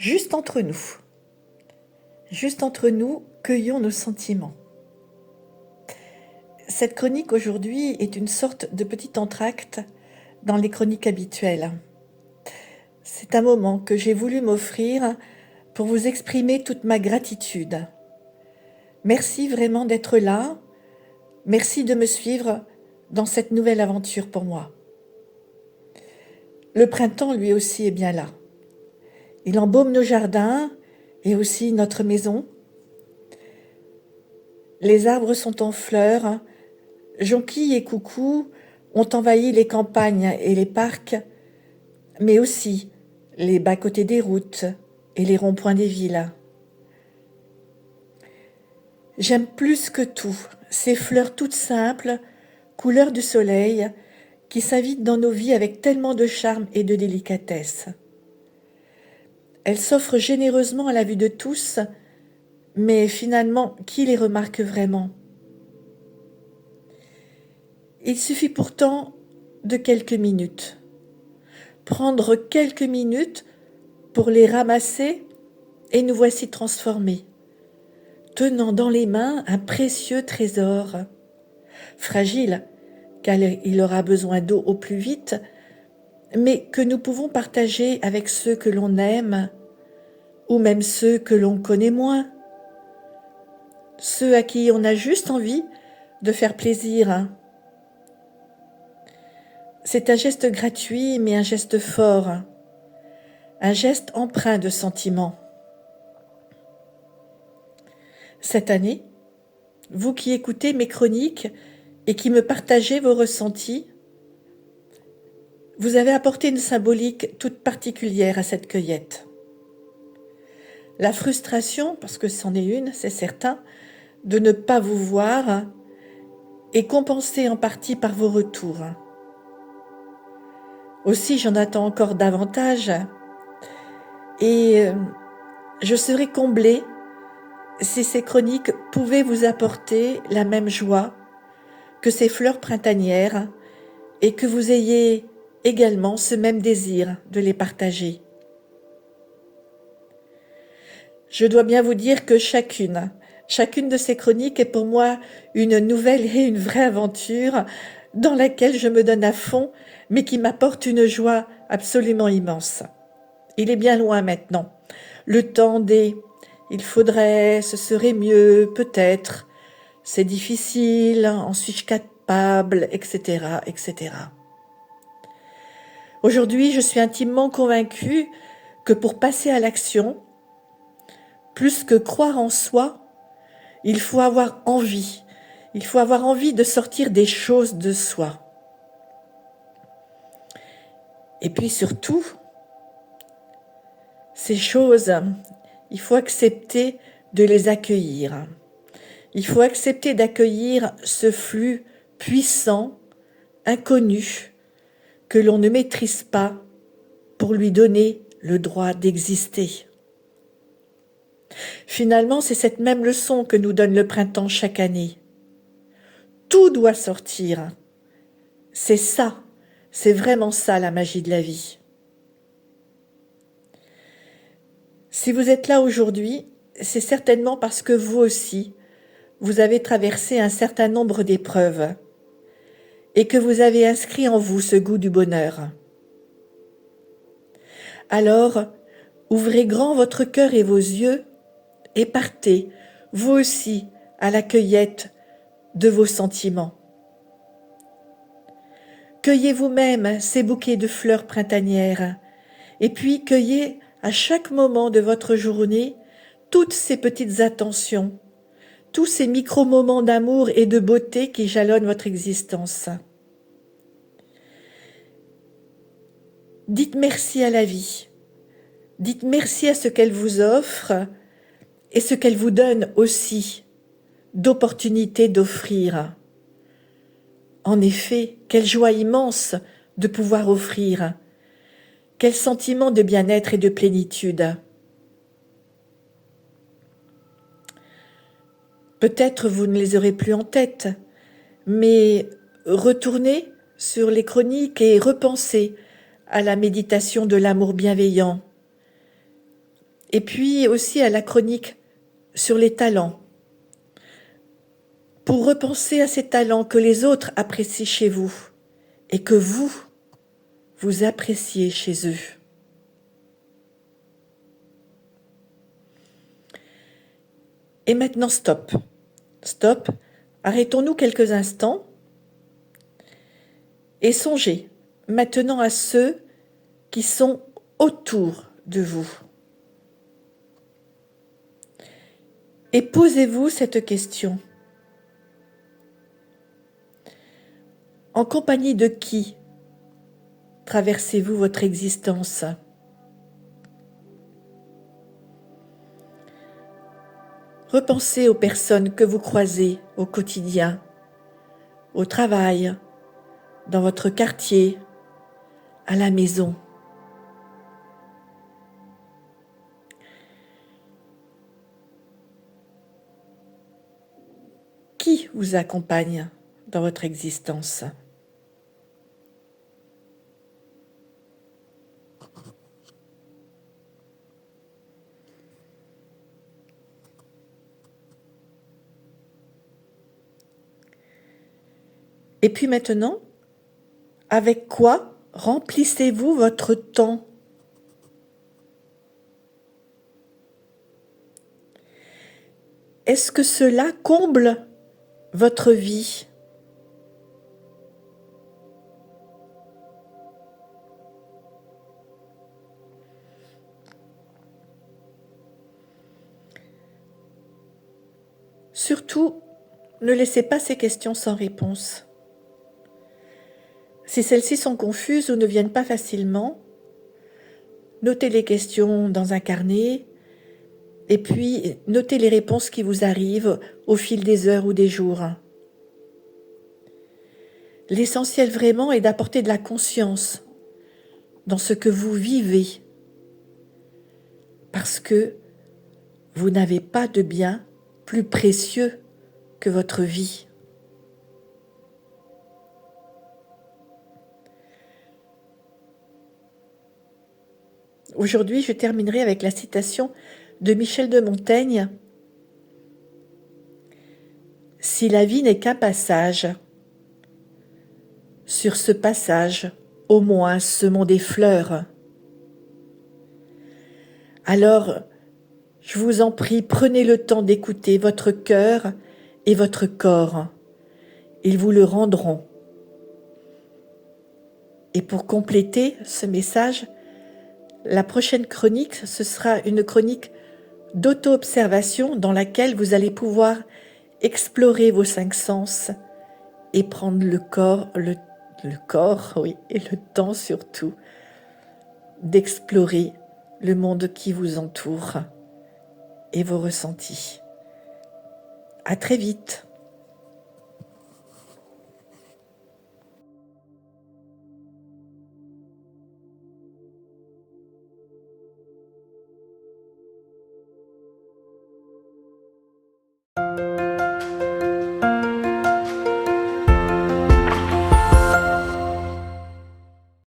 Juste entre nous. Juste entre nous, cueillons nos sentiments. Cette chronique aujourd'hui est une sorte de petit entracte dans les chroniques habituelles. C'est un moment que j'ai voulu m'offrir pour vous exprimer toute ma gratitude. Merci vraiment d'être là. Merci de me suivre dans cette nouvelle aventure pour moi. Le printemps, lui aussi, est bien là. Il embaume nos jardins et aussi notre maison. Les arbres sont en fleurs. Jonquilles et coucous ont envahi les campagnes et les parcs, mais aussi les bas-côtés des routes et les ronds-points des villes. J'aime plus que tout ces fleurs toutes simples, couleur du soleil, qui s'invitent dans nos vies avec tellement de charme et de délicatesse. Elles s'offrent généreusement à la vue de tous, mais finalement, qui les remarque vraiment ? Il suffit pourtant de quelques minutes. Prendre quelques minutes pour les ramasser et nous voici transformés, tenant dans les mains un précieux trésor, fragile car il aura besoin d'eau au plus vite, mais que nous pouvons partager avec ceux que l'on aime ou même ceux que l'on connaît moins, ceux à qui on a juste envie de faire plaisir. C'est un geste gratuit mais un geste fort, un geste empreint de sentiments. Cette année, vous qui écoutez mes chroniques et qui me partagez vos ressentis, vous avez apporté une symbolique toute particulière à cette cueillette. La frustration, parce que c'en est une, c'est certain, de ne pas vous voir est compensée en partie par vos retours. Aussi, j'en attends encore davantage et je serais comblée si ces chroniques pouvaient vous apporter la même joie que ces fleurs printanières et que vous ayez également ce même désir de les partager. Je dois bien vous dire que chacune de ces chroniques est pour moi une nouvelle et une vraie aventure dans laquelle je me donne à fond, mais qui m'apporte une joie absolument immense. Il est bien loin maintenant. Le temps des « il faudrait, ce serait mieux, peut-être », c'est difficile, en suis-je capable, etc., etc. Aujourd'hui, je suis intimement convaincue que pour passer à l'action, plus que croire en soi, il faut avoir envie. Il faut avoir envie de sortir des choses de soi. Et puis surtout, ces choses, il faut accepter de les accueillir. Il faut accepter d'accueillir ce flux puissant, inconnu, que l'on ne maîtrise pas pour lui donner le droit d'exister. Finalement, c'est cette même leçon que nous donne le printemps chaque année. Tout doit sortir. C'est ça, c'est vraiment ça la magie de la vie. Si vous êtes là aujourd'hui, c'est certainement parce que vous aussi, vous avez traversé un certain nombre d'épreuves et que vous avez inscrit en vous ce goût du bonheur. Alors, ouvrez grand votre cœur et vos yeux et partez, vous aussi, à la cueillette de vos sentiments. Cueillez vous-même ces bouquets de fleurs printanières et puis cueillez à chaque moment de votre journée toutes ces petites attentions, tous ces micro-moments d'amour et de beauté qui jalonnent votre existence. Dites merci à la vie. Dites merci à ce qu'elle vous offre et ce qu'elle vous donne aussi d'opportunités d'offrir. En effet, quelle joie immense de pouvoir offrir. Quel sentiment de bien-être et de plénitude. Peut-être vous ne les aurez plus en tête, mais retournez sur les chroniques et repensez à la méditation de l'amour bienveillant. Et puis aussi à la chronique sur les talents, pour repenser à ces talents que les autres apprécient chez vous et que vous appréciez chez eux. Et maintenant, stop. Stop. Arrêtons-nous quelques instants et songez maintenant à ceux qui sont autour de vous. Et posez-vous cette question. En compagnie de qui traversez-vous votre existence ? Repensez aux personnes que vous croisez au quotidien, au travail, dans votre quartier, à la maison. Qui vous accompagne dans votre existence ? Et puis maintenant, avec quoi remplissez-vous votre temps ? Est-ce que cela comble votre vie ? Surtout, ne laissez pas ces questions sans réponse. Si celles-ci sont confuses ou ne viennent pas facilement, notez les questions dans un carnet et puis notez les réponses qui vous arrivent au fil des heures ou des jours. L'essentiel vraiment est d'apporter de la conscience dans ce que vous vivez parce que vous n'avez pas de bien plus précieux que votre vie. Aujourd'hui, je terminerai avec la citation de Michel de Montaigne. « Si la vie n'est qu'un passage, sur ce passage, au moins semons des fleurs. » Alors, je vous en prie, prenez le temps d'écouter votre cœur et votre corps. Ils vous le rendront. Et pour compléter ce message, la prochaine chronique, ce sera une chronique d'auto-observation dans laquelle vous allez pouvoir explorer vos 5 sens et prendre le corps, oui, et le temps surtout, d'explorer le monde qui vous entoure et vos ressentis. À très vite.